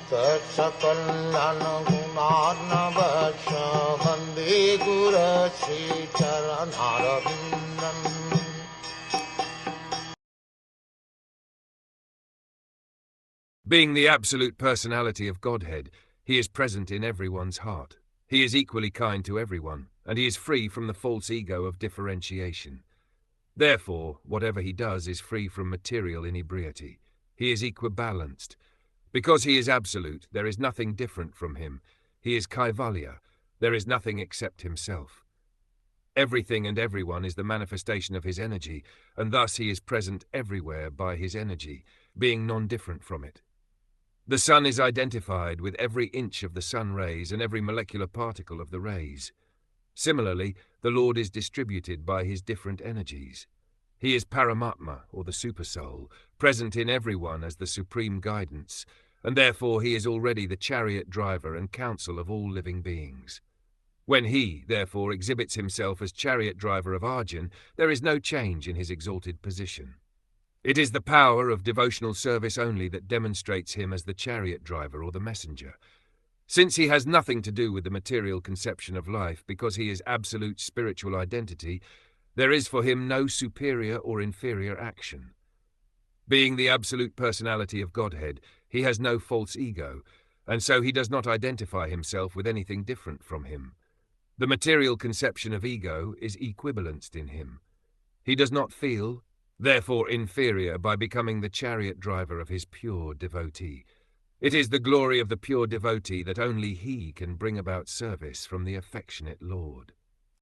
Sakal Gunarnavasha Vande Guru Sri Charanaravindan. Being the absolute personality of Godhead, he is present in everyone's heart. He is equally kind to everyone, and he is free from the false ego of differentiation. Therefore, whatever he does is free from material inebriety. He is equibalanced. Because he is absolute, there is nothing different from him. He is Kaivalya. There is nothing except himself. Everything and everyone is the manifestation of his energy, and thus he is present everywhere by his energy, being non-different from it. The sun is identified with every inch of the sun rays and every molecular particle of the rays. Similarly, the Lord is distributed by his different energies. He is Paramatma, or the Supersoul, present in everyone as the supreme guidance, and therefore he is already the chariot driver and counsel of all living beings. When he, therefore, exhibits himself as chariot driver of Arjun, there is no change in his exalted position. It is the power of devotional service only that demonstrates him as the chariot driver or the messenger. Since he has nothing to do with the material conception of life because he is absolute spiritual identity, there is for him no superior or inferior action. Being the absolute personality of Godhead, he has no false ego, and so he does not identify himself with anything different from him. The material conception of ego is equibalanced in him. He does not feel, therefore inferior, by becoming the chariot driver of his pure devotee. It is the glory of the pure devotee that only he can bring about service from the affectionate Lord.